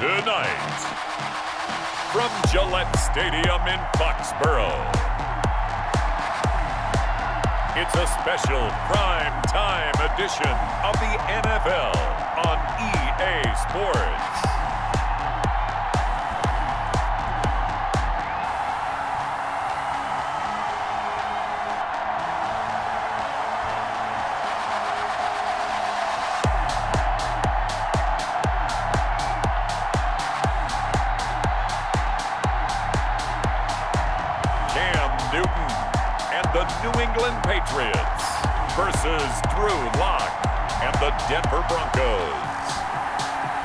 Tonight, from Gillette Stadium in Foxborough, it's a special prime time edition of the NFL on EA Sports. The New England Patriots versus Drew Lock and the Denver Broncos.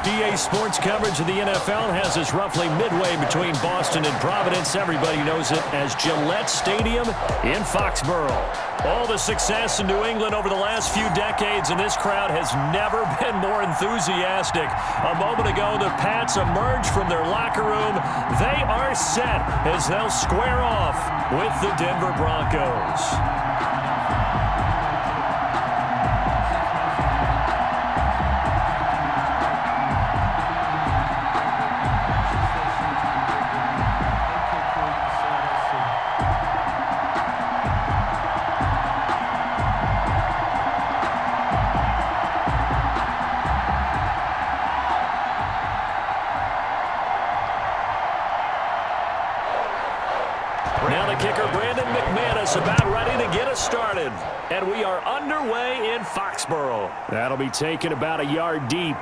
EA Sports coverage of the NFL has us roughly midway between Boston and Providence. Everybody knows it as Gillette Stadium in Foxborough. All the success in New England over the last few decades, and this crowd has never been more enthusiastic. A moment ago, the Pats emerged from their locker room. They are set as they'll square off with the Denver Broncos. About ready to get us started, and we are underway in Foxborough. That'll be taken about a yard deep,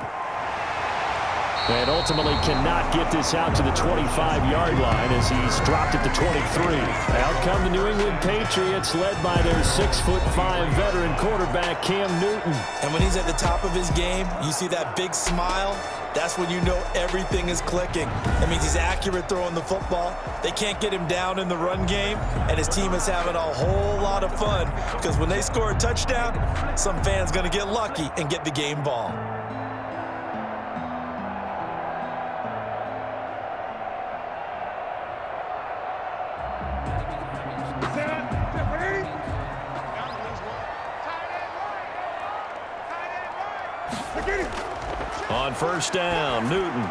and ultimately cannot get this out to the 25-yard line as he's dropped at the 23. Out come the New England Patriots, led by their 6'5" veteran quarterback Cam Newton. And when he's at the top of his game, you see that big smile. That's when you know everything is clicking. That means he's accurate throwing the football. They can't get him down in the run game, and his team is having a whole lot of fun because when they score a touchdown, some fan's going to get lucky and get the game ball. On first down, Newton.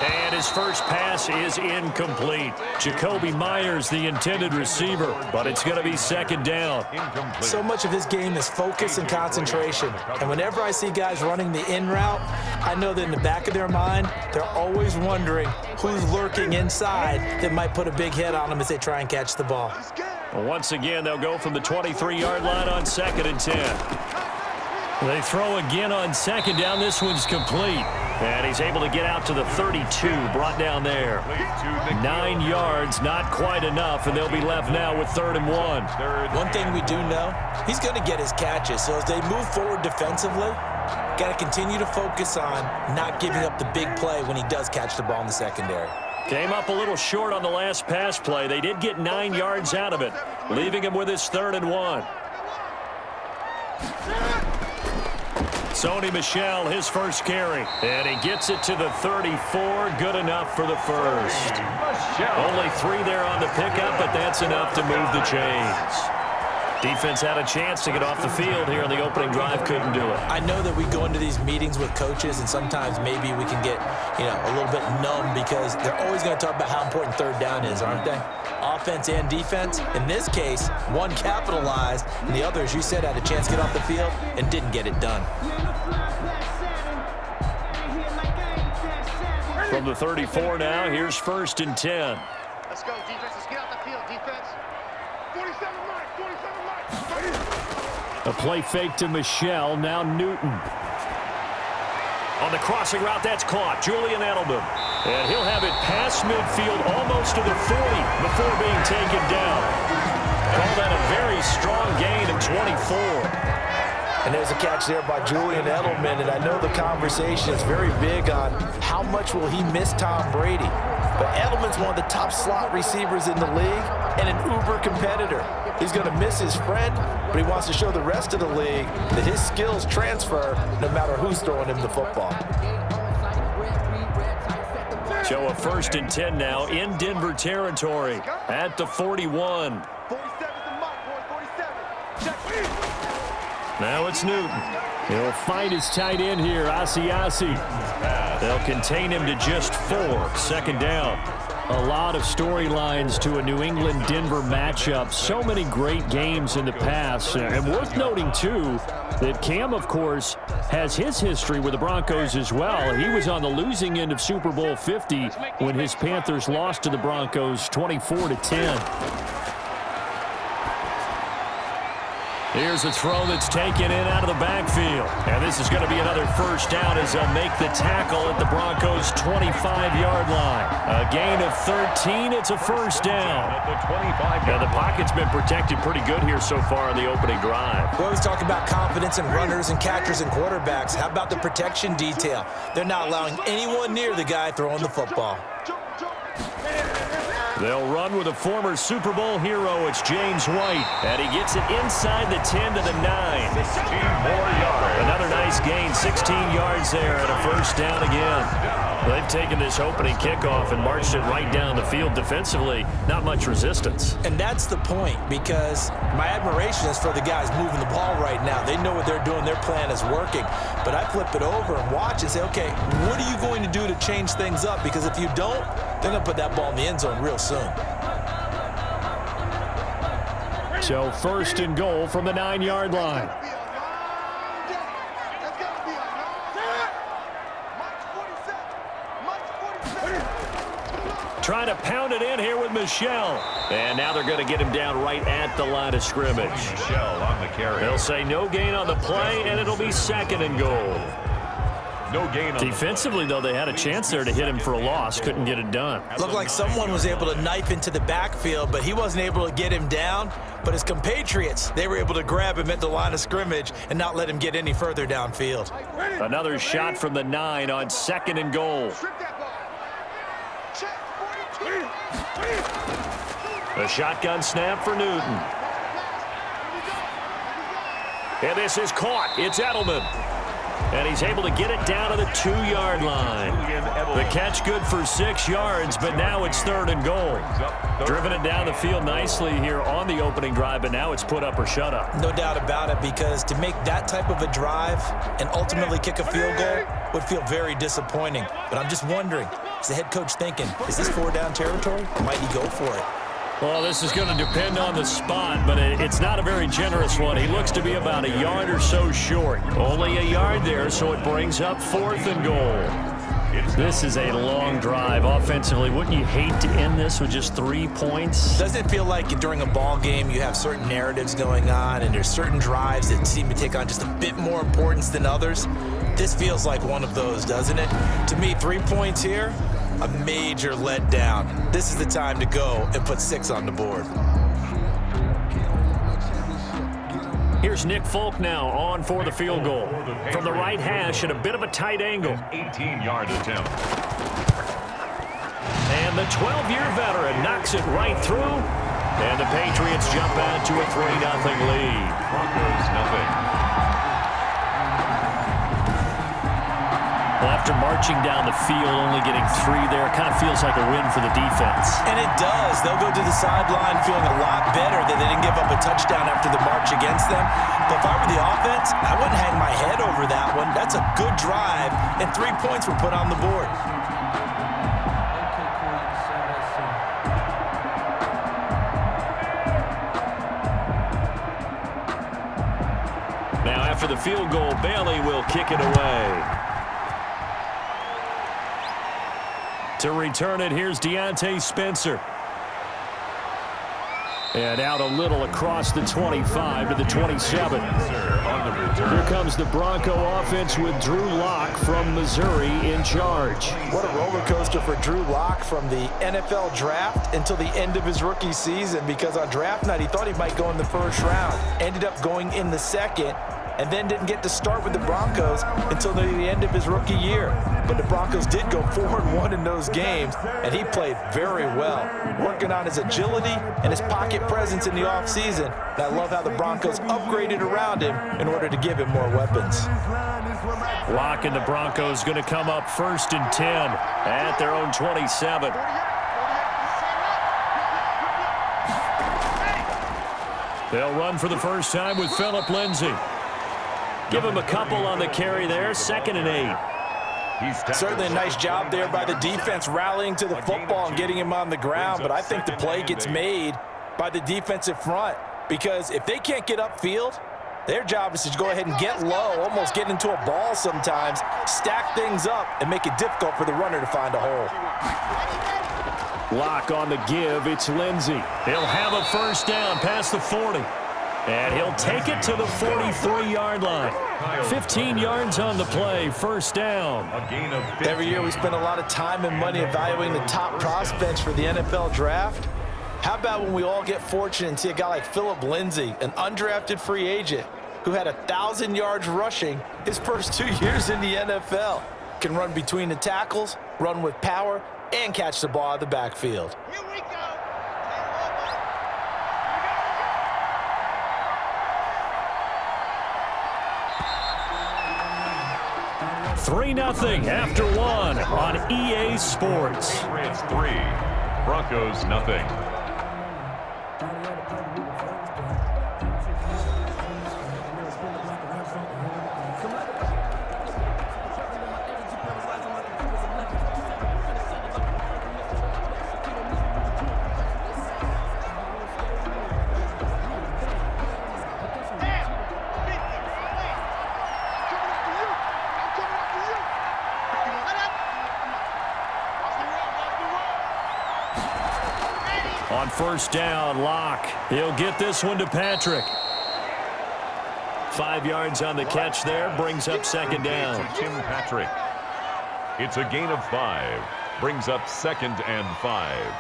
And his first pass is incomplete. Jacoby Myers, the intended receiver, but it's going to be second down. So much of his game is focus and concentration. And whenever I see guys running the in route, I know that in the back of their mind, they're always wondering who's lurking inside that might put a big hit on them as they try and catch the ball. Well, once again, they'll go from the 23-yard line on 2nd and 10. They throw again on second down. This one's complete. And he's able to get out to the 32, brought down there. 9 yards, not quite enough, and they'll be left now with 3rd and 1. One thing we do know, he's going to get his catches. So as they move forward defensively, got to continue to focus on not giving up the big play when he does catch the ball in the secondary. Came up a little short on the last pass play. They did get 9 yards out of it, leaving him with his 3rd and 1. Sony Michel, his first carry. And he gets it to the 34. Good enough for the first. Only 3 there on the pickup, but that's enough to move the chains. Defense had a chance to get off the field here on the opening drive. Couldn't do it. I know that we go into these meetings with coaches, and sometimes maybe we can get, a little bit numb because they're always going to talk about how important 3rd down is, aren't they? Offense and defense. In this case, one capitalized, and the other, as you said, had a chance to get off the field and didn't get it done. From the 34 now, here's 1st and 10. Let's go, defense. Let's get off the field, defense. 47 Mike, 47 Mike. A play fake to Michel, now Newton. On the crossing route, that's caught. Julian Edelman. And he'll have it past midfield almost to the 40 before being taken down. Call that a very strong gain of 24. And there's a catch there by Julian Edelman, and I know the conversation is very big on how much will he miss Tom Brady. But Edelman's one of the top slot receivers in the league and an uber competitor. He's going to miss his friend, but he wants to show the rest of the league that his skills transfer no matter who's throwing him the football. So a 1st and 10 now in Denver territory at the 41. 47's the mark, boy, 47. Check. Now it's Newton. He'll find his tight end here, Asiasi. They'll contain him to just 4. Second down. A lot of storylines to a New England-Denver matchup. So many great games in the past. And worth noting, too, that Cam, of course, has his history with the Broncos as well. He was on the losing end of Super Bowl 50 when his Panthers lost to the Broncos 24-10. Here's a throw that's taken in out of the backfield. And this is going to be another first down as they'll make the tackle at the Broncos' 25-yard line. A gain of 13. It's a first down. Now, the pocket's been protected pretty good here so far on the opening drive. We always talk about confidence in runners and catchers and quarterbacks. How about the protection detail? They're not allowing anyone near the guy throwing the football. They'll run with a former Super Bowl hero. It's James White. And he gets it inside the 10 to the 9. 16 more yards. Another nice gain, 16 yards there, and a first down again. They've taken this opening kickoff and marched it right down the field defensively. Not much resistance. And that's the point, because my admiration is for the guys moving the ball right now. They know what they're doing. Their plan is working. But I flip it over and watch and say, okay, what are you going to do to change things up? Because if you don't, they're going to put that ball in the end zone real soon. So first and goal from the 9-yard line. Trying to pound it in here with Michel. And now they're going to get him down right at the line of scrimmage. Michel on the carry. They'll say no gain on the play, and it'll be second and goal. No gain on Defensively, though, they had a chance there to hit him for a loss. Couldn't get it done. Looked like someone was able to knife into the backfield, but he wasn't able to get him down. But his compatriots, they were able to grab him at the line of scrimmage and not let him get any further downfield. Another shot from the 9 on second and goal. A shotgun snap for Newton. And this is caught. It's Edelman. And he's able to get it down to the 2-yard line. The catch good for 6 yards, but now it's third and goal. Driven it down the field nicely here on the opening drive, but now it's put up or shut up. No doubt about it, because to make that type of a drive and ultimately kick a field goal would feel very disappointing. But I'm just wondering, is the head coach thinking, is this 4-down territory, or might he go for it? Well, this is going to depend on the spot, but it's not a very generous one. He looks to be about a yard or so short. Only a yard there, so it brings up fourth and goal. This is a long drive offensively. Wouldn't you hate to end this with just 3 points? Doesn't it feel like during a ball game you have certain narratives going on and there's certain drives that seem to take on just a bit more importance than others? This feels like one of those, doesn't it? To me, 3 points here, a major letdown. This is the time to go and put 6 on the board. Here's Nick Folk now on for the field goal. From the right hash at a bit of a tight angle. 18-yard attempt. And the 12-year veteran knocks it right through. And the Patriots jump out to a 3-0 lead. Broncos nothing. Well, after marching down the field, only getting 3 there, it kind of feels like a win for the defense. And it does. They'll go to the sideline feeling a lot better that they didn't give up a touchdown after the march against them. But if I were the offense, I wouldn't hang my head over that one. That's a good drive, and 3 points were put on the board. Now, after the field goal, Bailey will kick it away. To return it, here's Deontay Spencer. And out a little across the 25 to the 27. Here comes the Bronco offense with Drew Lock from Missouri in charge. What a roller coaster for Drew Lock from the NFL draft until the end of his rookie season, because on draft night he thought he might go in the first round. Ended up going in the second, and then didn't get to start with the Broncos until the end of his rookie year. But the Broncos did go 4-1 in those games, and he played very well, working on his agility and his pocket presence in the offseason. And I love how the Broncos upgraded around him in order to give him more weapons. Lock and the Broncos going to come up 1st and 10 at their own 27. They'll run for the first time with Phillip Lindsay. Give him a couple on the carry there, 2nd and 8. Certainly a nice job there by the defense rallying to the football and getting him on the ground, but I think the play gets made by the defensive front because if they can't get upfield, their job is to go ahead and get low, almost get into a ball sometimes, stack things up, and make it difficult for the runner to find a hole. Lock on the give. It's Lindsey. He'll have a first down past the 40. And he'll take it to the 43-yard line. 15 yards on the play. First down. Every year we spend a lot of time and money evaluating the top prospects for the NFL draft. How about when we all get fortunate and see a guy like Phillip Lindsay, an undrafted free agent who had 1,000 yards rushing his first 2 years in the NFL. Can run between the tackles, run with power, and catch the ball out of the backfield. Here we go. 3-0 after one on EA Sports. Patriots 3, Broncos nothing. On first down, Locke. He'll get this one to Patrick. 5 yards on the catch there, brings up second down. To Tim Patrick. It's a gain of 5. Brings up 2nd and 5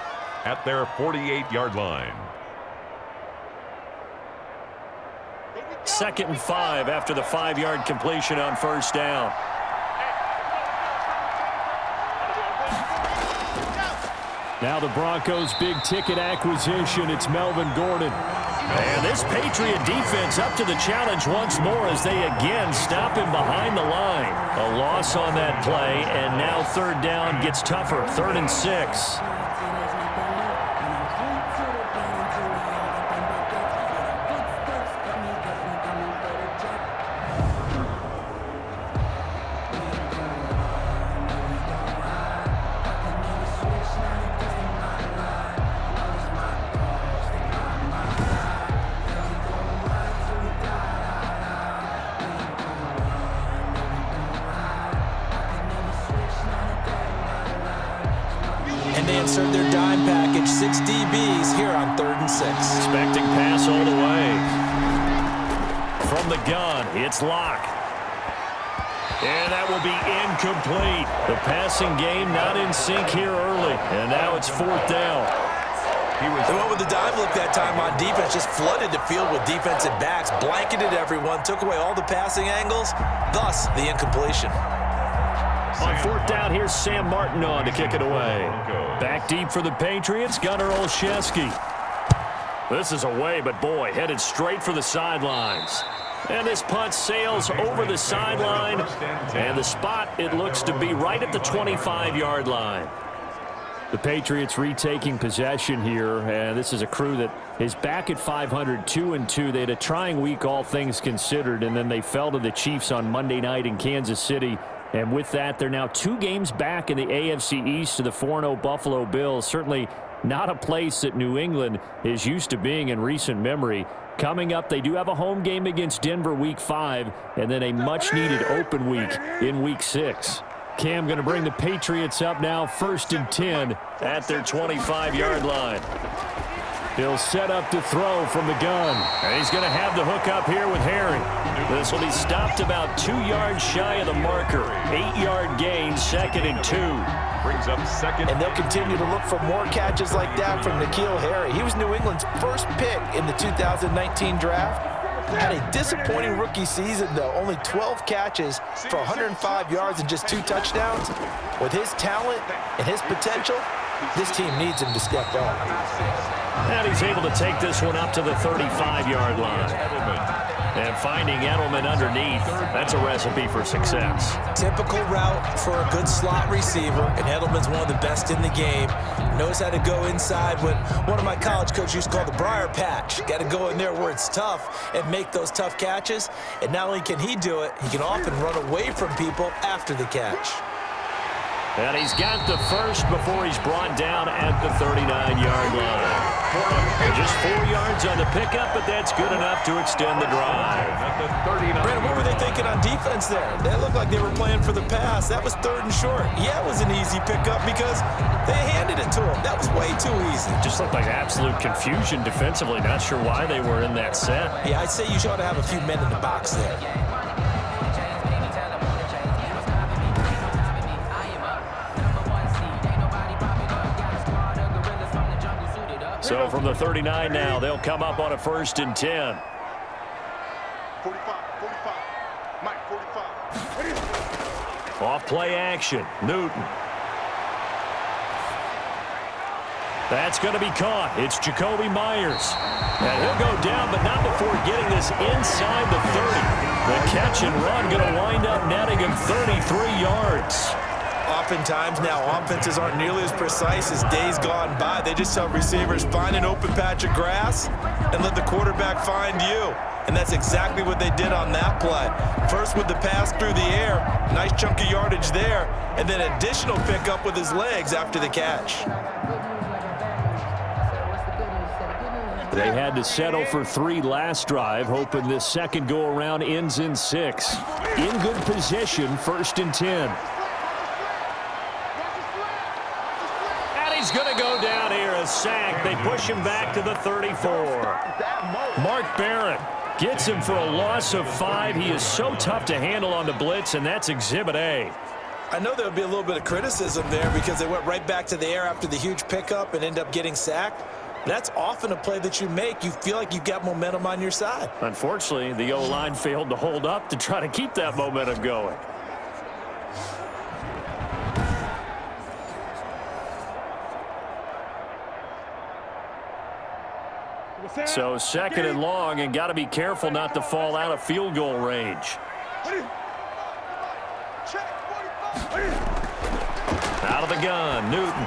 at their 48-yard line. 2nd and 5 after the 5-yard completion on first down. Now the Broncos' big-ticket acquisition, it's Melvin Gordon. And this Patriot defense up to the challenge once more as they again stop him behind the line. A loss on that play, and now third down gets tougher, 3rd and 6. They insert their dime package, 6 DBs here on 3rd and 6. Expecting pass all the way. From the gun, it's Locke. And that will be incomplete. The passing game not in sync here early. And now it's 4th down. They went with the dime look that time on defense, just flooded the field with defensive backs, blanketed everyone, took away all the passing angles, thus the incompletion. On 4th down, here's Sam Martin on to kick it away. Back deep for the Patriots, Gunnar Olszewski. This is away, but boy, headed straight for the sidelines. And this punt sails over the sideline. And the spot, it looks to be right at the 25-yard line. The Patriots retaking possession here, and this is a crew that is back at 500, 2-2. They had a trying week, all things considered, and then they fell to the Chiefs on Monday night in Kansas City. And with that, they're now 2 games back in the AFC East to the 4-0 Buffalo Bills. Certainly not a place that New England is used to being in recent memory. Coming up, they do have a home game against Denver Week 5, and then a much-needed open week in Week 6. Cam going to bring the Patriots up now, 1st and 10 at their 25-yard line. He'll set up to throw from the gun. And he's going to have the hook up here with Harry. This will be stopped about 2 yards shy of the marker. 8-yard gain, 2nd and 2. Brings up 2nd. And they'll continue to look for more catches like that from N'Keal Harry. He was New England's first pick in the 2019 draft. Had a disappointing rookie season, though. Only 12 catches for 105 yards and just 2 touchdowns. With his talent and his potential, this team needs him to step up. And he's able to take this one up to the 35-yard line. And finding Edelman underneath, that's a recipe for success. Typical route for a good slot receiver, and Edelman's one of the best in the game. Knows how to go inside what one of my college coaches used to call the briar patch. Got to go in there where it's tough and make those tough catches. And not only can he do it, he can often run away from people after the catch. And he's got the first before he's brought down at the 39-yard line. Just 4 yards on the pickup, but that's good enough to extend the drive. Brandon, what were they thinking on defense there? They looked like they were playing for the pass. That was 3rd and short. Yeah, it was an easy pickup because they handed it to him. That was way too easy. Just looked like absolute confusion defensively. Not sure why they were in that set. Yeah, I'd say you ought to have a few men in the box there. So from the 39 now, they'll come up on a 1st and 10. 45. Mike, 45. Off play action. Newton. That's going to be caught. It's Jacoby Myers. And he'll go down, but not before getting this inside the 30. The catch and run going to wind up netting him 33 yards. Oftentimes now, offenses aren't nearly as precise as days gone by. They just tell receivers, find an open patch of grass and let the quarterback find you. And that's exactly what they did on that play. First with the pass through the air, nice chunk of yardage there, and then additional pickup with his legs after the catch. They had to settle for 3 last drive, hoping this second go-around ends in 6. In good position, 1st and 10. He's going to go down here, a sack. They push him back to the 34. Mark Barron gets him for a loss of 5. He is so tough to handle on the blitz, and that's Exhibit A. I know there would be a little bit of criticism there because they went right back to the air after the huge pickup and end up getting sacked. That's often a play that you make. You feel like you've got momentum on your side. Unfortunately, the O-line failed to hold up to try to keep that momentum going. So 2nd and long, and got to be careful not to fall out of field goal range. Out of the gun, Newton.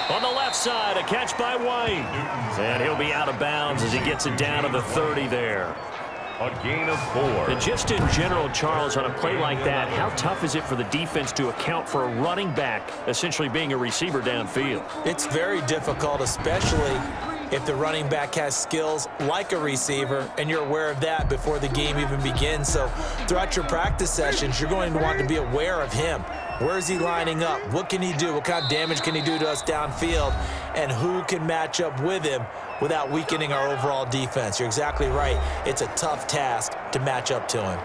On the left side, a catch by White. And he'll be out of bounds as he gets it down to the 30 there. A gain of 4. And just in general, Charles, on a play like that, how tough is it for the defense to account for a running back essentially being a receiver downfield? It's very difficult, especially if the running back has skills like a receiver, and you're aware of that before the game even begins. So throughout your practice sessions, you're going to want to be aware of him. Where is he lining up? What can he do? What kind of damage can he do to us downfield? And who can match up with him without weakening our overall defense? You're exactly right. It's a tough task to match up to him.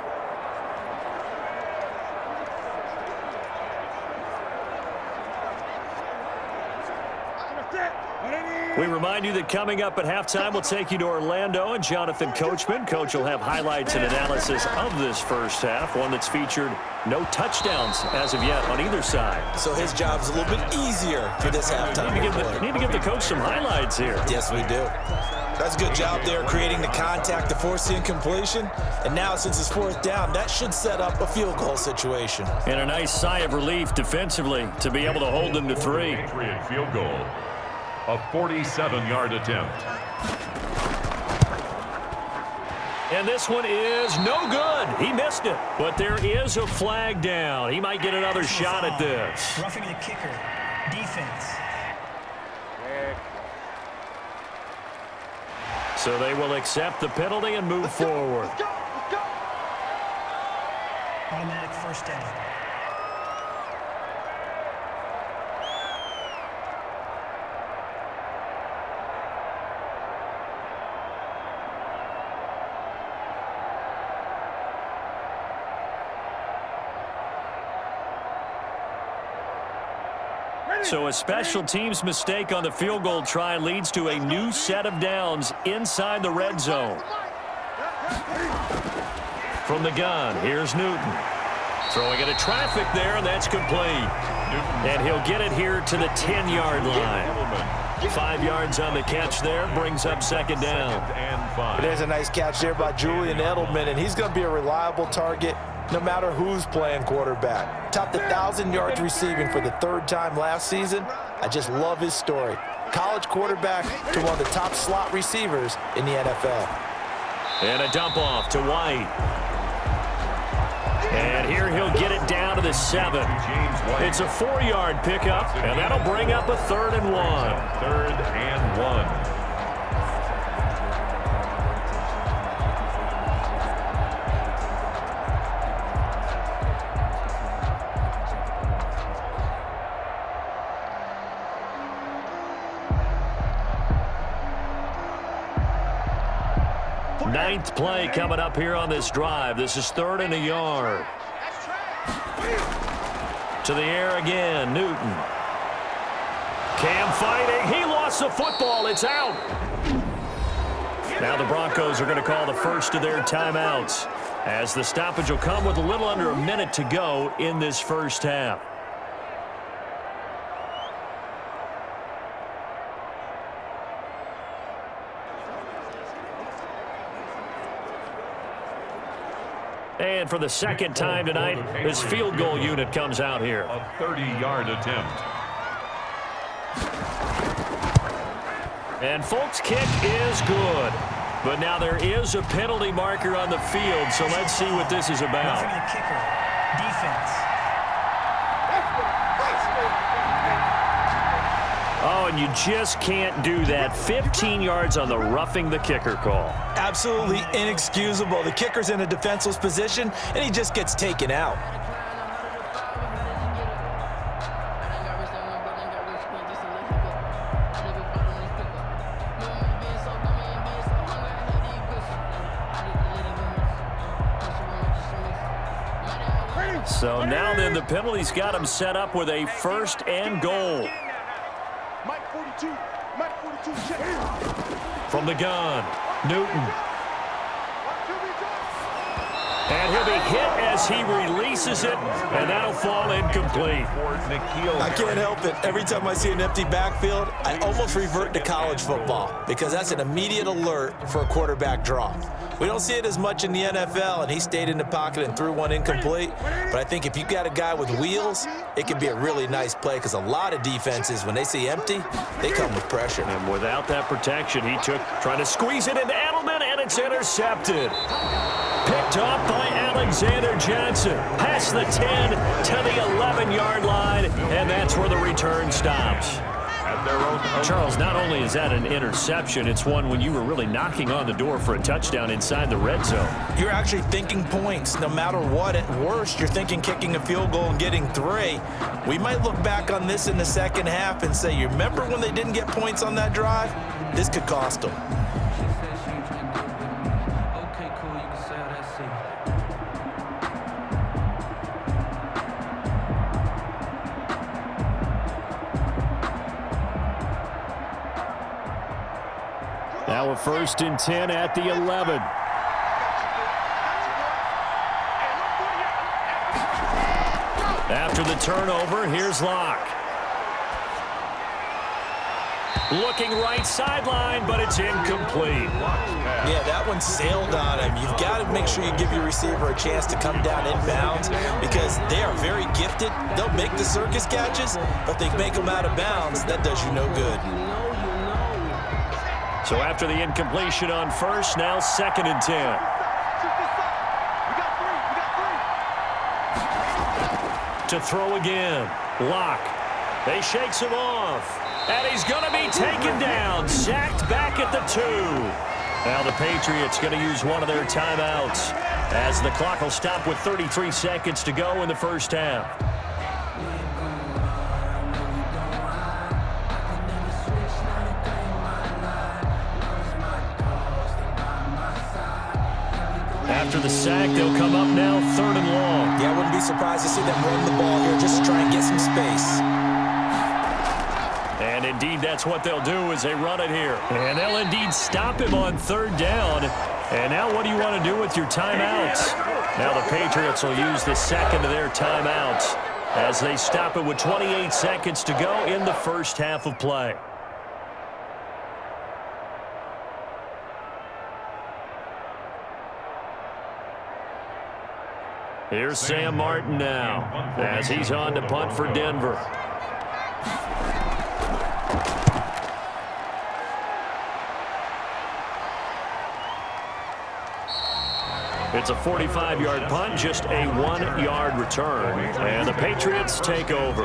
We remind you that coming up at halftime, we'll take you to Orlando and Jonathan Coachman. Coach will have highlights and analysis of this first half, one that's featured no touchdowns as of yet on either side. So his job's a little bit easier for this halftime. Need to give the coach some highlights here. Yes, we do. That's a good job there creating the contact to force the incompletion. And now, since it's 4th down, that should set up a field goal situation. And a nice sigh of relief defensively to be able to hold them to 3. Patriot field goal. A 47-yard attempt. And this one is no good. He missed it. But there is a flag down. He might get another shot at this. Roughing the kicker. Defense. So they will accept the penalty and move forward. Automatic 1st down. So a special teams mistake on the field goal try leads to a new set of downs inside the red zone. From the gun, here's Newton. Throwing into traffic there, and that's complete. And he'll get it here to the 10-yard line. 5 yards on the catch there, brings up 2nd down. There's a nice catch there by Julian Edelman, and he's going to be a reliable target no matter who's playing quarterback. Topped 1,000 yards receiving for the 3rd time last season. I just love his story. College quarterback to one of the top slot receivers in the NFL. And a dump off to White. And here he'll get it down down to the 7. It's a 4-yard pickup, and that'll bring up a 3rd and 1. 3rd and 1. Ninth play coming up here on this drive. This is 3rd and a yard. To the air again, Newton. Cam fighting. He lost the football. It's out. Now the Broncos are going to call the first of their timeouts, as the stoppage will come with a little under a minute to go in this first half. And for the second time tonight, this field goal unit comes out here. A 30-yard attempt. And Folk's kick is good. But now there is a penalty marker on the field, so let's see what this is about. Roughing the kicker. Defense. Oh, and you just can't do that. 15 yards on the roughing the kicker call. Absolutely inexcusable. The kicker's in a defenseless position, and he just gets taken out. So now then, the penalty's got him set up with a 1st and goal. From the gun, Newton. And he'll be hit as he releases it, and that'll fall incomplete. I can't help it. Every time I see an empty backfield, I almost revert to college football because that's an immediate alert for a quarterback draw. We don't see it as much in the NFL, and he stayed in the pocket and threw one incomplete. But I think if you got a guy with wheels, it could be a really nice play because a lot of defenses, when they see empty, they come with pressure. And without that protection, he trying to squeeze it into Edelman, and it's intercepted. Picked off by Alexander Johnson. Past the 10 to the 11-yard line, and that's where the return stops. Charles, not only is that an interception, it's one when you were really knocking on the door for a touchdown inside the red zone. You're actually thinking points no matter what. At worst, you're thinking kicking a field goal and getting 3. We might look back on this in the second half and say, you remember when they didn't get points on that drive? This could cost them. Now a 1st and 10 at the 11. After the turnover, here's Locke. Looking right sideline, but it's incomplete. Yeah, that one sailed on him. You've got to make sure you give your receiver a chance to come down inbounds because they are very gifted. They'll make the circus catches, but they make them out of bounds. That does you no good. So after the incompletion on 1st, now 2nd and 10. To throw again. Locke. They shakes him off. And he's going to be taken down. Sacked back at the 2. Now the Patriots going to use one of their timeouts as the clock will stop with 33 seconds to go in the first half. After the sack, they'll come up now 3rd and long. Yeah, I wouldn't be surprised to see them run the ball here just to try and get some space. And indeed, that's what they'll do as they run it here. And they'll indeed stop him on 3rd down. And now what do you want to do with your timeouts? Now the Patriots will use the 2nd of their timeouts as they stop it with 28 seconds to go in the first half of play. Here's Sam Martin now as he's on to punt for Denver. It's a 45-yard punt, just a 1-yard return. And the Patriots take over.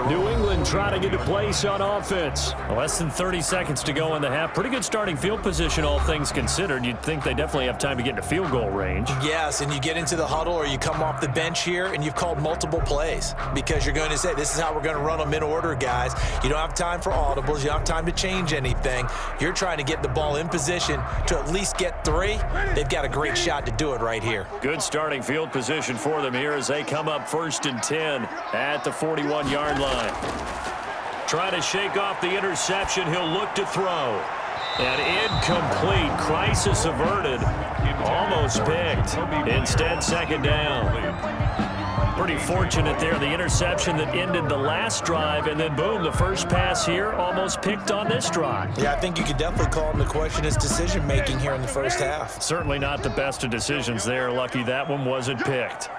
New England trying to get to place on offense. Less than 30 seconds to go in the half. Pretty good starting field position, all things considered. You'd think they definitely have time to get into field goal range. Yes, and you get into the huddle or you come off the bench here and you've called multiple plays because you're going to say, this is how we're going to run them in order, guys. You don't have time for audibles. You don't have time to change anything. You're trying to get the ball in position to at least get 3. They've got a great shot to do it right here. Good starting field position for them here as they come up 1st and 10 at the 41-yard line. Trying to shake off the interception. He'll look to throw. And incomplete. Crisis averted. Almost picked. Instead, 2nd down. Pretty fortunate there. The interception that ended the last drive, and then boom, the first pass here almost picked on this drive. Yeah, I think you could definitely call him to question his decision-making here in the first half. Certainly not the best of decisions there. Lucky that one wasn't picked.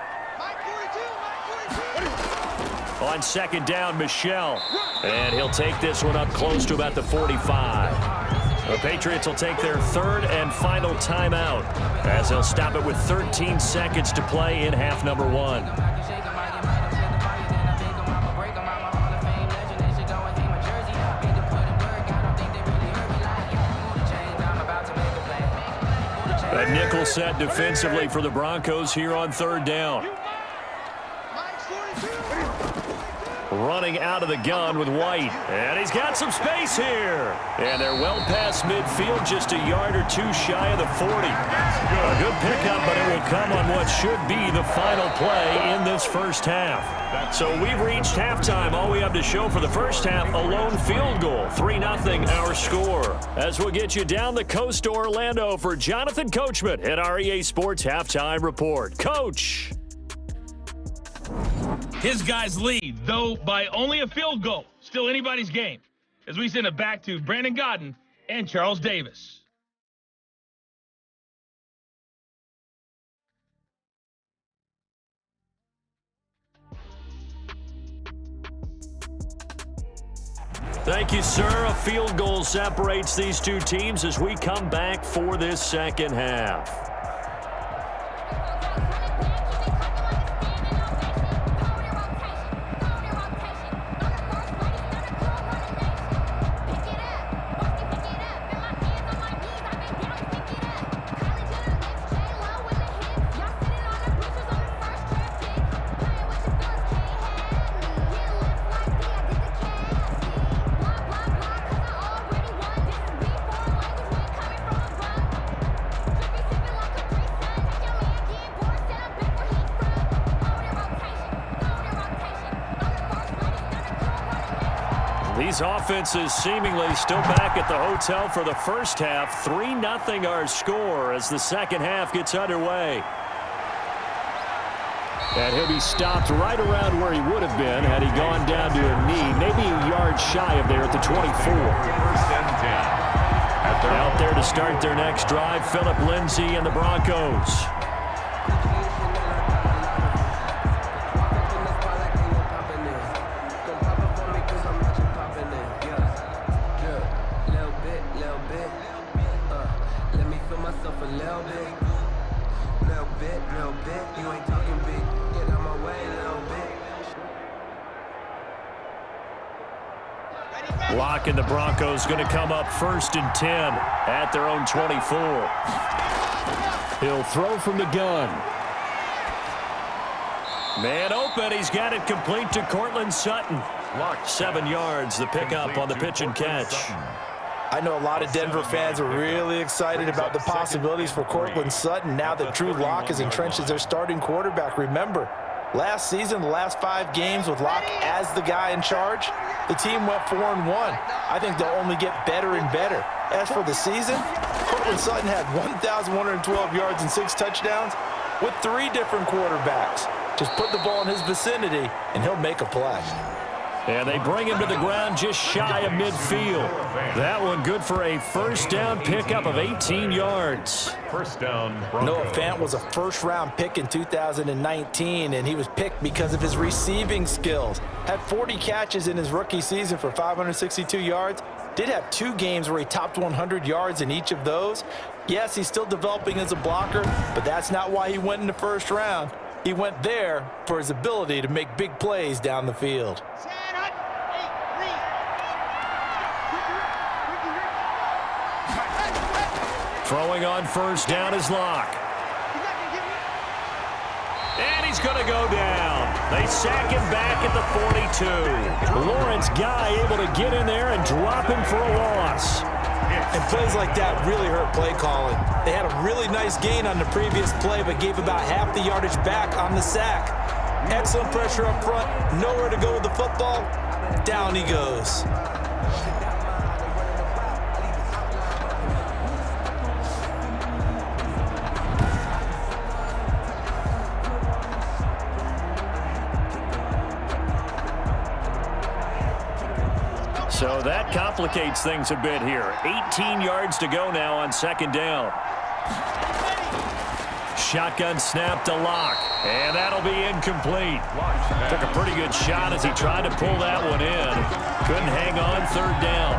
On 2nd down, Michelle. And he'll take this one up close to about the 45. The Patriots will take their 3rd and final timeout as they'll stop it with 13 seconds to play in half number 1. A nickel set defensively for the Broncos here on 3rd down. Running out of the gun with White. And he's got some space here. And they're well past midfield, just a yard or 2 shy of the 40. A good pickup, but it will come on what should be the final play in this first half. So we've reached halftime. All we have to show for the first half, a lone field goal. 3-0 our score. As we'll get you down the coast to Orlando for Jonathan Coachman at our EA Sports Halftime Report. Coach. His guys lead, though by only a field goal. Still anybody's game. As we send it back to Brandon Godden and Charles Davis. Thank you, sir. A field goal separates these two teams as we come back for this second half. These offenses seemingly still back at the hotel for the first half. 3-0 our score as the second half gets underway. And he'll be stopped right around where he would have been had he gone down to a knee, maybe a yard shy of there at the 24. Out there to start their next drive, Phillip Lindsay and the Broncos. And the Broncos going to come up 1st and 10 at their own 24. He'll throw from the gun. Man open. He's got it complete to Cortland Sutton. 7 yards, the pickup on the pitch and catch. I know a lot of Denver fans are really excited about the possibilities for Cortland Sutton now that Drew Lock is entrenched as their starting quarterback. Remember, last season, the last 5 games with Lock as the guy in charge, the team went 4-1. I think they'll only get better and better. As for the season, Cortland Sutton had 1,112 yards and 6 touchdowns with 3 different quarterbacks. Just put the ball in his vicinity, and he'll make a play. And they bring him to the ground just shy of midfield. That one good for a first down pickup of 18 yards. First down. Noah Fant was a first-round pick in 2019, and he was picked because of his receiving skills. Had 40 catches in his rookie season for 562 yards. Did have 2 games where he topped 100 yards in each of those. Yes, he's still developing as a blocker, but that's not why he went in the first round. He went there for his ability to make big plays down the field. Throwing on first down is Locke. And he's going to go down. They sack him back at the 42. Lawrence Guy able to get in there and drop him for a loss. And plays like that really hurt play calling. They had a really nice gain on the previous play, but gave about half the yardage back on the sack. Excellent pressure up front, nowhere to go with the football. Down he goes. So that complicates things a bit here. 18 yards to go now on second down. Shotgun snap to Locke, and that'll be incomplete. Took a pretty good shot as he tried to pull that one in. Couldn't hang on third down.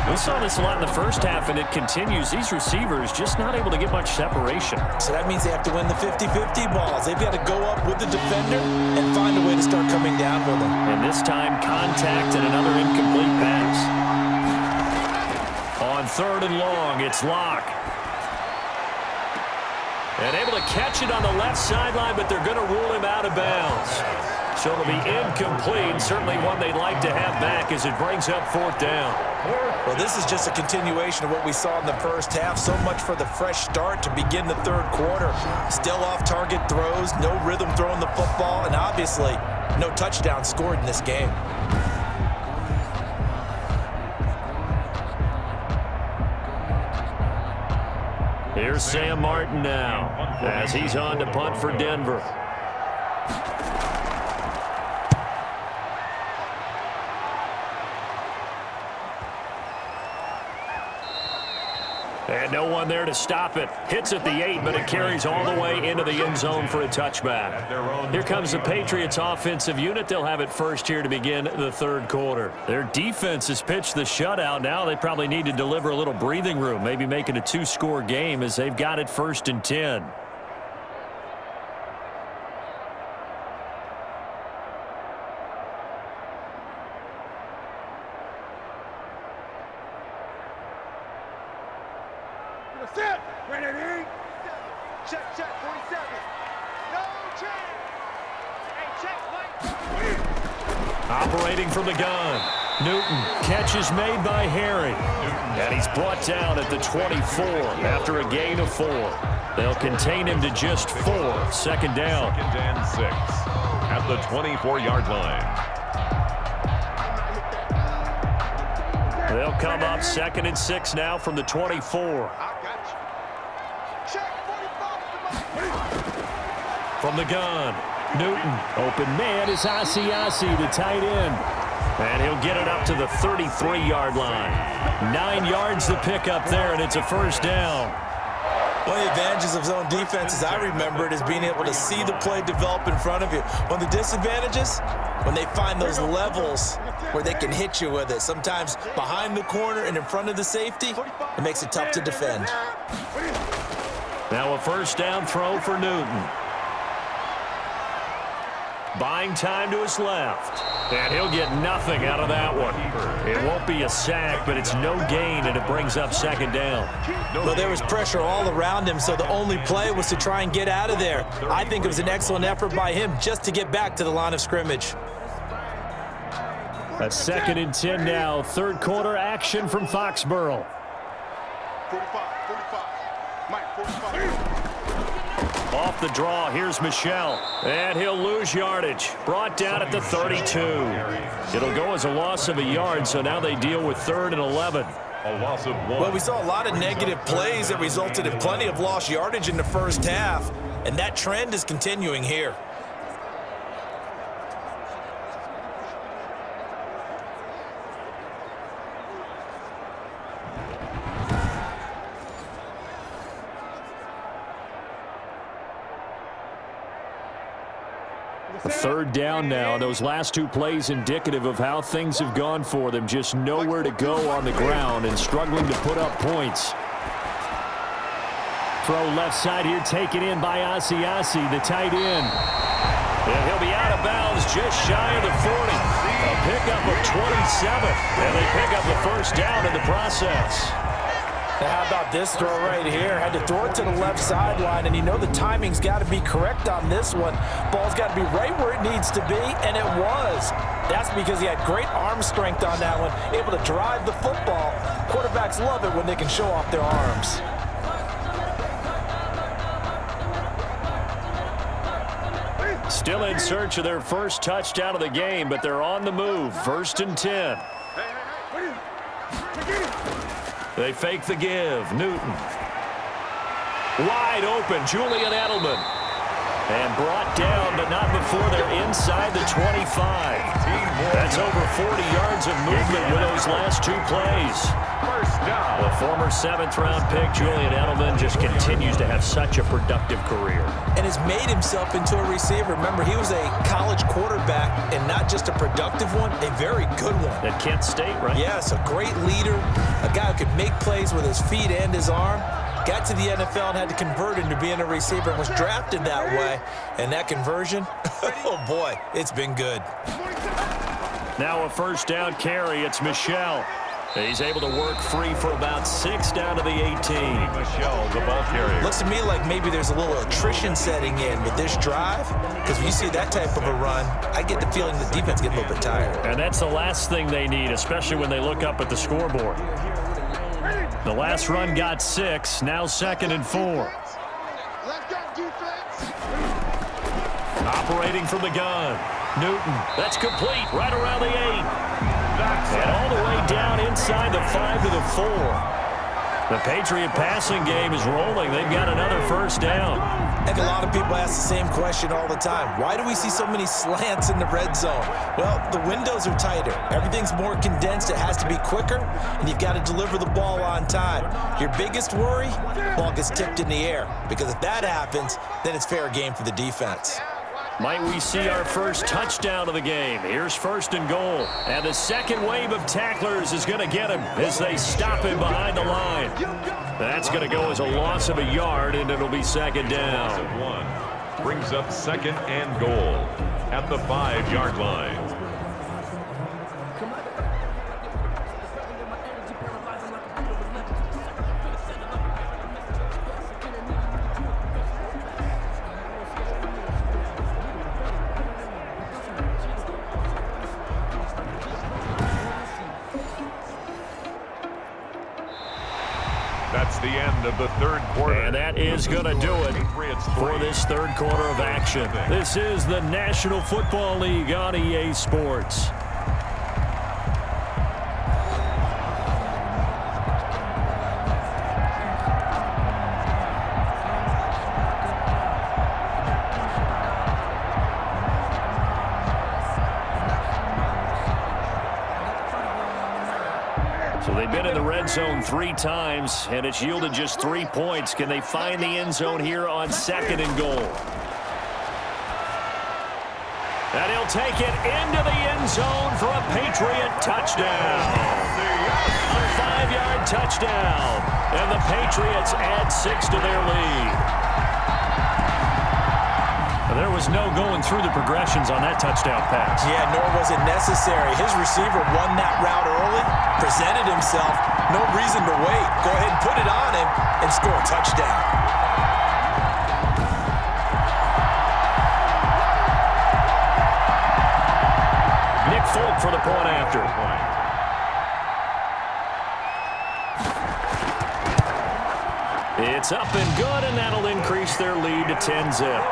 We saw this a lot in the first half, and it continues. These receivers just not able to get much separation. So that means they have to win the 50-50 balls. They've got to go up with the defender and find a way to start coming down with them. And this time, contact and another incomplete pass. On third and long, it's Locke. And able to catch it on the left sideline, but they're going to rule him out of bounds. So it'll be incomplete, certainly one they'd like to have back as it brings up fourth down. Well, this is just a continuation of what we saw in the first half. So much for the fresh start to begin the third quarter. Still off-target throws, no rhythm throwing the football, and obviously no touchdown scored in this game. Here's Sam Martin now as he's on to punt for Denver. And no one there to stop it. Hits at the 8, but it carries all the way into the end zone for a touchback. Here comes the Patriots offensive unit. They'll have it first here to begin the third quarter. Their defense has pitched the shutout. Now they probably need to deliver a little breathing room, maybe make it a 2-score game as they've got it first and 10. Set. Ready. Check, 47. No check. Hey, check, Mike. Operating from the gun. Newton. Catch is made by Harry. And he's brought down at the 24 after a gain of 4. They'll contain him to just 4. Second down. Second and 6 at the 24-yard line. They'll come up 2nd and 6 now from the 24. From the gun, Newton. Open man is Asiasi, the tight end. And he'll get it up to the 33-yard line. 9 yards to pick up there, and it's a first down. One of the advantages of zone defense, as I remember it, is being able to see the play develop in front of you. One of the disadvantages, when they find those levels where they can hit you with it. Sometimes behind the corner and in front of the safety, it makes it tough to defend. Now a first down throw for Newton. Buying time to his left. And he'll get nothing out of that one. It won't be a sack, but it's no gain, and it brings up second down. Well, there was pressure all around him, so the only play was to try and get out of there. I think it was an excellent effort by him just to get back to the line of scrimmage. A 2nd and 10 now. Third quarter action from Foxborough. 45. Mike, 45. Off the draw, here's Michelle. And he'll lose yardage. Brought down at the 32. It'll go as a loss of a yard, so now they deal with 3rd and 11. A loss of 1. Well, we saw a lot of negative plays that resulted in plenty of lost yardage in the first half, and that trend is continuing here. Third down now. Those last 2 plays indicative of how things have gone for them. Just nowhere to go on the ground and struggling to put up points. throw left side here, taken in by Asiasi, the tight end. And he'll be out of bounds just shy of the 40. A pickup of 27. And they pick up the first down in the process. Now how about this throw right here? Had to throw it to the left sideline, and you know the timing's got to be correct on this one. Ball's got to be right where it needs to be, and it was. That's because he had great arm strength on that one, able to drive the football. Quarterbacks love it when they can show off their arms. Still in search of their first touchdown of the game, but they're on the move. 1st and 10. They fake the give. Newton. Wide open. Julian Edelman. And brought down, but not before they're inside the 25. That's over 40 yards of movement with those last 2 plays. First down. The former 7th-round pick, Julian Edelman, just continues to have such a productive career. And has made himself into a receiver. Remember, he was a college quarterback, and not just a productive one, a very good one. At Kent State, right? Yes, a great leader, a guy who could make plays with his feet and his arm. Got to the NFL and had to convert into being a receiver and was drafted that way. And that conversion, oh boy, it's been good. Now a first down carry. It's Michel. He's able to work free for about 6 down to the 18. Michel, the ball carrier. Looks to me like maybe there's a little attrition setting in with this drive, because when you see that type of a run, I get the feeling the defense gets a little bit tired. And that's the last thing they need, especially when they look up at the scoreboard. The last run got 6, now 2nd and 4. Left gun defense. Operating from the gun. Newton, that's complete, right around the 8. And all the way down inside the 5 to the 4. The Patriot passing game is rolling. They've got another first down. I think a lot of people ask the same question all the time. Why do we see so many slants in the red zone? Well, the windows are tighter. Everything's more condensed. It has to be quicker, and you've got to deliver the ball on time. Your biggest worry, ball gets tipped in the air, because if that happens, then it's fair game for the defense. Might we see our first touchdown of the game? Here's 1st and goal. And the second wave of tacklers is going to get him as they stop him behind the line. That's going to go as a loss of a yard, and it'll be 2nd down. 1 brings up 2nd and goal at the 5-yard line. That's the end of the 3rd quarter. And that is going to do it for this 3rd quarter of action. This is the National Football League on EA Sports. So they've been in the red zone 3 times, and it's yielded just 3 points. Can they find the end zone here on 2nd and goal? And he'll take it into the end zone for a Patriot touchdown. A 5-yard touchdown. And the Patriots add 6 to their lead. There was no going through the progressions on that touchdown pass. Yeah, nor was it necessary. His receiver won that route early, presented himself, no reason to wait. Go ahead and put it on him and score a touchdown. Nick Folk for the point after. It's up and good, and that'll increase their lead to 10-zip.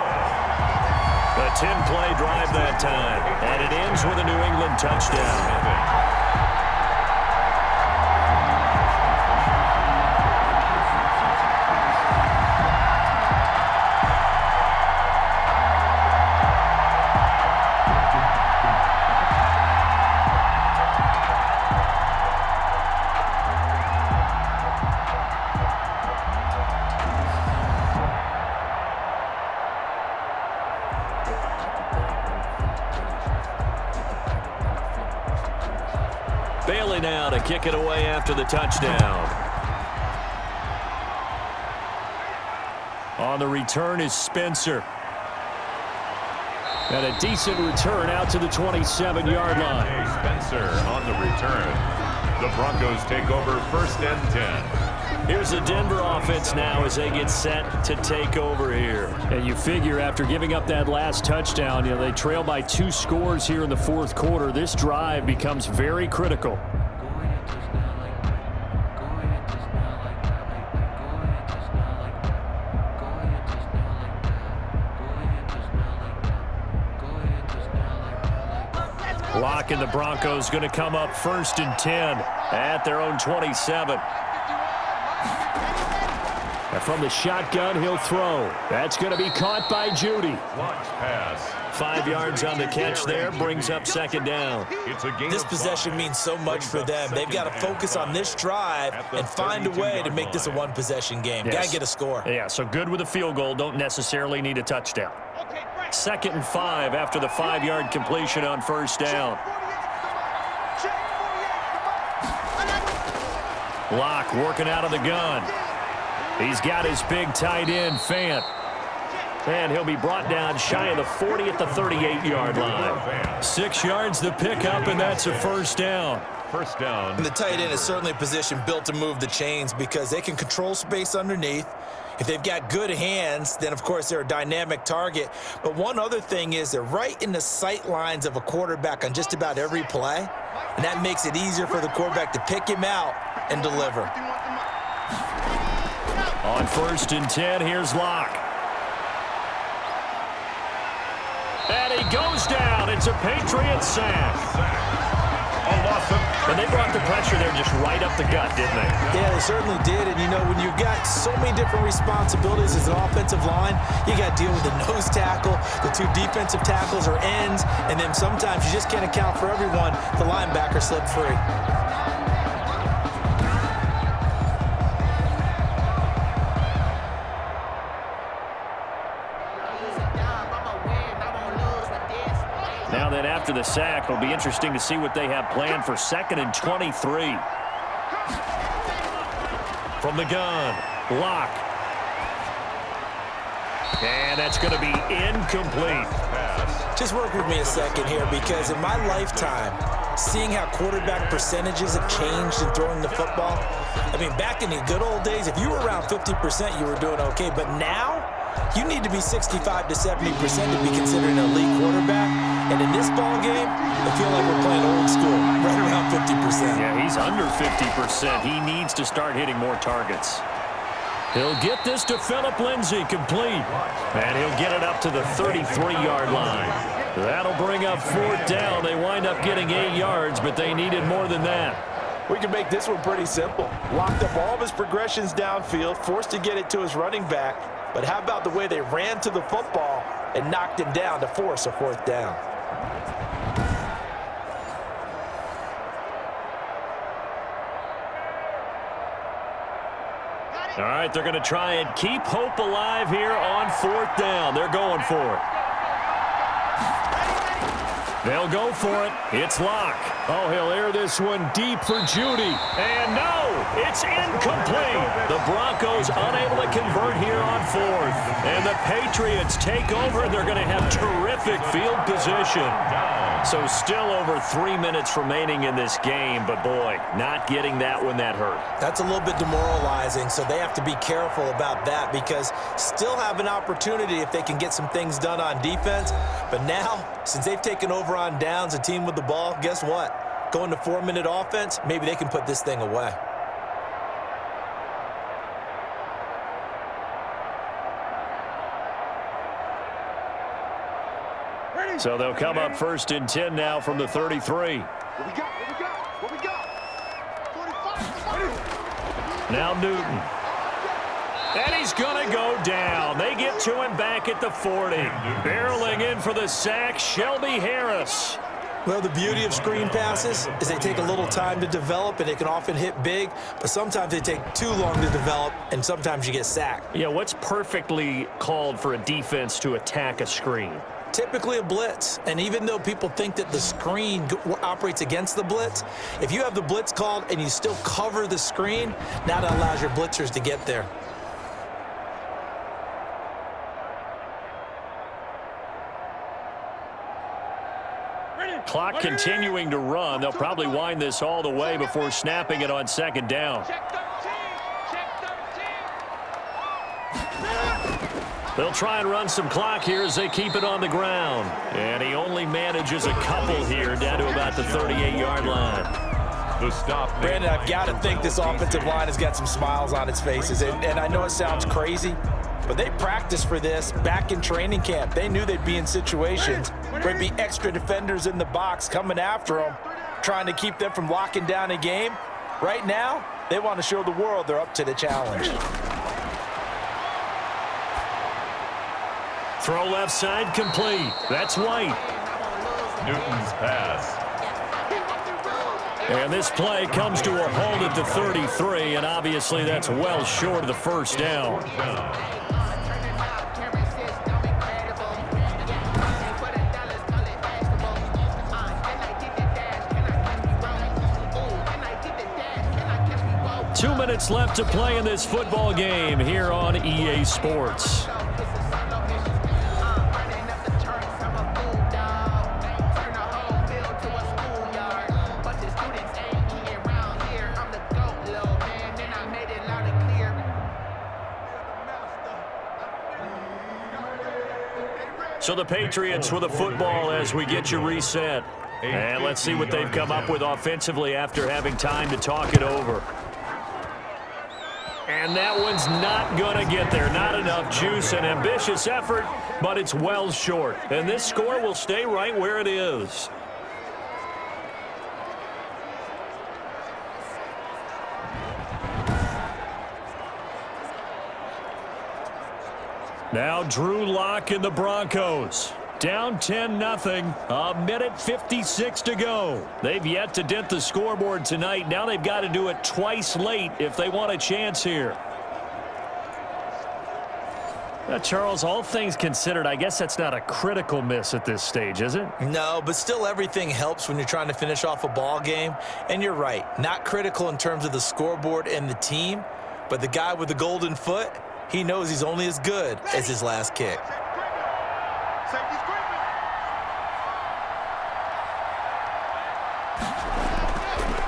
A 10-play drive that time, and it ends with a New England touchdown. Bailey now to kick it away after the touchdown. On the return is Spencer. And a decent return out to the 27-yard line. Spencer on the return. The Broncos take over 1st and 10. Here's the Denver offense now as they get set to take over here. And you figure after giving up that last touchdown, they trail by 2 scores here in the 4th quarter. This drive becomes very critical. Locke and the Broncos going to come up 1st and 10 at their own 27. And from the shotgun, he'll throw. That's going to be caught by Judy. Launch pass. 5 yards on the catch there, brings up 2nd down. It's a game This of possession 5. means so much for them. They've got to focus on this drive and find a way to make this a one-possession game. Yes. Got to get a score. Yeah, so good with a field goal. Don't necessarily need a touchdown. 2nd and 5 after the 5-yard completion on 1st down. Locke working out of the gun. He's got his big tight end, Fant. And he'll be brought down shy of the 40 at the 38-yard line. 6 yards the pickup, and that's a 1st down. 1st down. And the tight end is certainly a position built to move the chains because they can control space underneath. If they've got good hands, then, of course, they're a dynamic target. But one other thing is they're right in the sight lines of a quarterback on just about every play, and that makes it easier for the quarterback to pick him out and deliver. On 1st and 10, here's Locke. And he goes down. It's a Patriots sack. And they brought the pressure there just right up the gut, didn't they? Yeah, they certainly did. And, when you've got so many different responsibilities as an offensive line, you got to deal with the nose tackle, the 2 defensive tackles or ends, and then sometimes you just can't account for everyone. The linebacker slipped free. Now then, after the sack, it'll be interesting to see what they have planned for 2nd and 23. From the gun, Locke. And that's going to be incomplete. Just work with me a second here because in my lifetime, seeing how quarterback percentages have changed in throwing the football, back in the good old days, if you were around 50%, you were doing okay. But now, you need to be 65 to 70% to be considered an elite quarterback. And in this ball game, I feel like we're playing old school, right around 50%. Yeah, he's under 50%. He needs to start hitting more targets. He'll get this to Phillip Lindsay, complete. And he'll get it up to the 33-yard line. That'll bring up 4th down. They wind up getting 8 yards, but they needed more than that. We can make this one pretty simple. Locked up all of his progressions downfield, forced to get it to his running back. But how about the way they ran to the football and knocked him down to force a 4th down? All right, they're going to try and keep hope alive here on 4th down. They're going for it. They'll go for it. It's Locke. Oh, he'll air this one deep for Judy. And no, it's incomplete. The Broncos unable to convert here on 4th. And the Patriots take over. They're going to have terrific field position. So still over 3 minutes remaining in this game. But, boy, not getting that one, that hurt. That's a little bit demoralizing, so they have to be careful about that because still have an opportunity if they can get some things done on defense. But now, since they've taken over on downs, a team with the ball, guess what? Going to 4-minute offense, maybe they can put this thing away. So they'll come up 1st and 10 now from the 33. What we got? 45. Now Newton. And he's going to go down. They get to him back at the 40. Barreling in for the sack, Shelby Harris. Well, the beauty of screen passes is they take a little time to develop, and they can often hit big, but sometimes they take too long to develop, and sometimes you get sacked. Yeah, what's perfectly called for a defense to attack a screen? Typically a blitz, and even though people think that the screen operates against the blitz, if you have the blitz called and you still cover the screen, now that allows your blitzers to get there. Clock continuing to run. They'll probably wind this all the way before snapping it on second down. They'll try and run some clock here as they keep it on the ground. And he only manages a couple here down to about the 38-yard line. The stop. Brandon, I've got to think this offensive line has got some smiles on its faces. And I know it sounds crazy, but they practiced for this back in training camp. They knew they'd be in situations where there'd be extra defenders in the box coming after them, trying to keep them from locking down a game. Right now, they want to show the world they're up to the challenge. Throw left side complete. That's White. Newton's pass. And this play comes to a halt at the 33, and obviously that's well short of the first down. Two minutes left to play in this football game here on EA Sports. So the Patriots with a football as we get you reset. And let's see what they've come up with offensively after having time to talk it over. And that one's not going to get there. Not enough juice. An ambitious effort, but it's well short. And this score will stay right where it is. Now Drew Lock and the Broncos. Down 10-0. A minute 56 to go. They've yet to dent the scoreboard tonight. Now they've got to do it twice late if they want a chance here. Now, Charles, all things considered, I guess that's not a critical miss at this stage, is it? No, but still everything helps when you're trying to finish off a ball game. And you're right, not critical in terms of the scoreboard and the team, but the guy with the golden foot, he knows he's only as good as his last kick.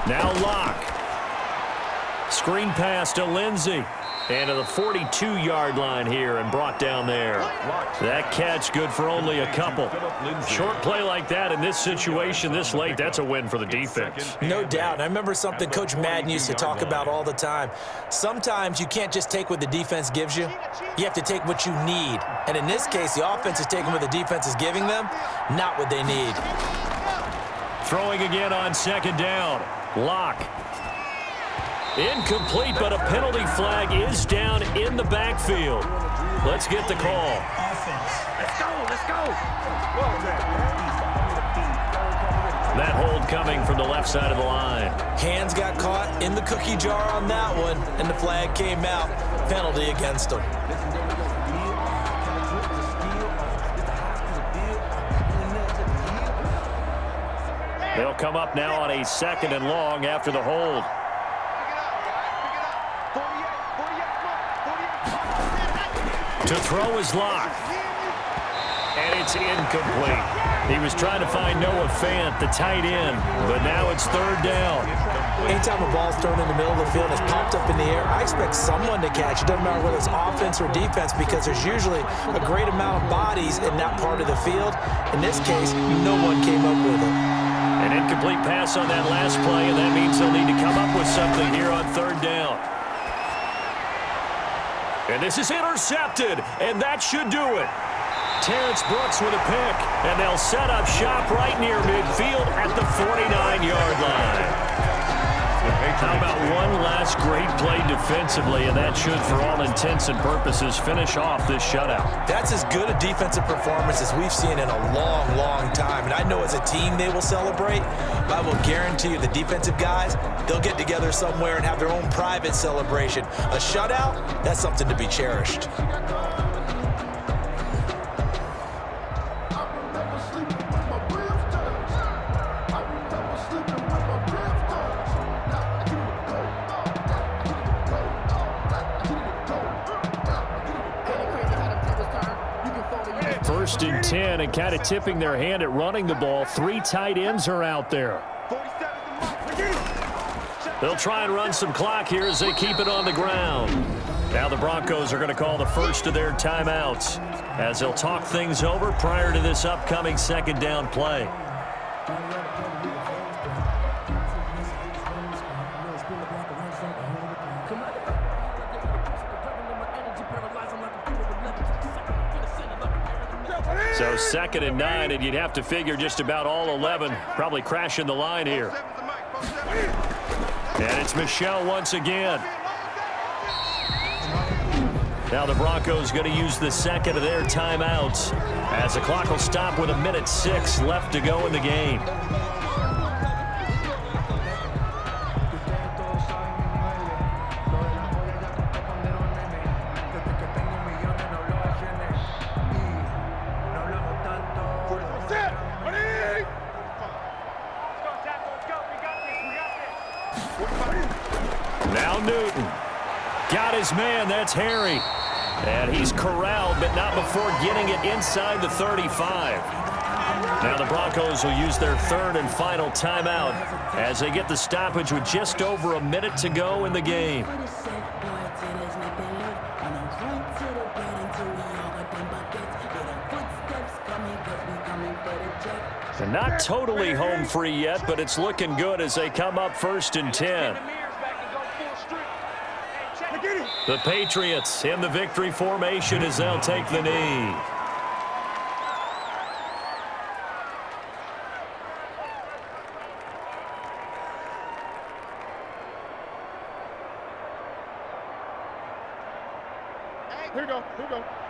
Now Lock. Screen pass to Lindsey. And to the 42-yard line here and brought down there. That catch good for only a couple. Short play like that in this situation this late, that's a win for the defense. No doubt. And I remember something Coach Madden used to talk about all the time. Sometimes you can't just take what the defense gives you. You have to take what you need. And in this case, the offense is taking what the defense is giving them, not what they need. Throwing again on second down. Lock. Incomplete, but a penalty flag is down in the backfield. Let's get the call. Offense. Let's go. That hold coming from the left side of the line. Hands got caught in the cookie jar on that one, and the flag came out. Penalty against them. They'll come up now on a 2nd and long after the hold. To throw is Lock. And it's incomplete. He was trying to find Noah Fant, the tight end, but now it's 3rd down. Anytime a ball's thrown in the middle of the field and it's popped up in the air, I expect someone to catch. It doesn't matter whether it's offense or defense because there's usually a great amount of bodies in that part of the field. In this case, no one came up with it. An incomplete pass on that last play, and that means they'll need to come up with something here on 3rd down. And this is intercepted, and that should do it. Terrence Brooks with a pick, and they'll set up shop right near midfield at the 49-yard line. How about one last great play defensively, and that should, for all intents and purposes, finish off this shutout. That's as good a defensive performance as we've seen in a long, long time. And I know as a team they will celebrate, but I will guarantee you the defensive guys, they'll get together somewhere and have their own private celebration. A shutout, that's something to be cherished. 1st and 10, and kind of tipping their hand at running the ball. 3 tight ends are out there. They'll try and run some clock here as they keep it on the ground. Now the Broncos are going to call the first of their timeouts as they'll talk things over prior to this upcoming 2nd down play. So 2nd and 9, and you'd have to figure just about all 11 probably crashing the line here. And it's Michel once again. Now the Broncos going to use the 2nd of their timeouts as the clock will stop with 1:06 left to go in the game. Now Newton got his man. That's Harry. And he's corralled, but not before getting it inside the 35. Now the Broncos will use their 3rd and final timeout as they get the stoppage with just over a minute to go in the game. And not totally home free yet, but it's looking good as they come up 1st and 10. The Patriots in the victory formation as they'll take the knee. Here we go.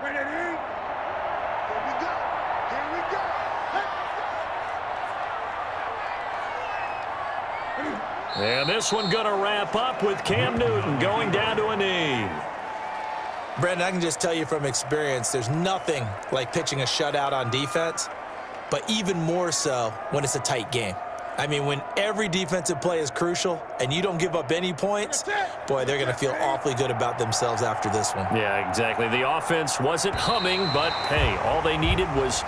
Right at here. Here we go. And this one going to wrap up with Cam Newton going down to a knee. Brandon, I can just tell you from experience, there's nothing like pitching a shutout on defense, but even more so when it's a tight game. I mean, when every defensive play is crucial and you don't give up any points, boy, they're going to feel awfully good about themselves after this one. Yeah, exactly. The offense wasn't humming, but, hey, all they needed was,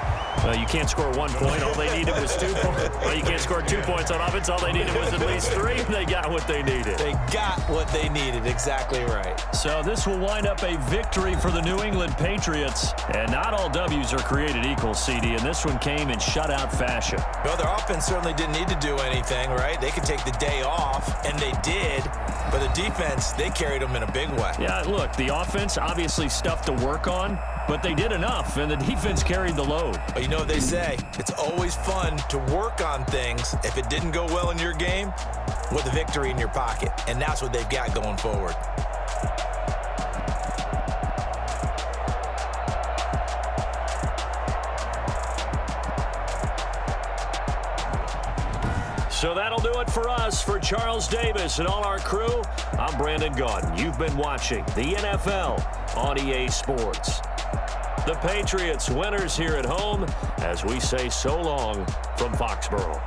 you can't score 1 point. All they needed was 2 points. Well, you can't score 2 points on offense. All they needed was at least 3. They got what they needed. They got what they needed. Exactly right. So this will wind up a victory for the New England Patriots. And not all W's are created equal, CD, and this one came in shutout fashion. Well, their offense certainly didn't need to do anything, right? They could take the day off, and they did. But the defense, they carried them in a big way. Yeah, look, the offense, obviously stuff to work on, but they did enough, and the defense carried the load. But you know what they say, it's always fun to work on things if it didn't go well in your game with a victory in your pocket, and that's what they've got going forward. So that'll do it for us. For Charles Davis and all our crew, I'm Brandon Gaudin. You've been watching the NFL on EA Sports. The Patriots winners here at home as we say so long from Foxborough.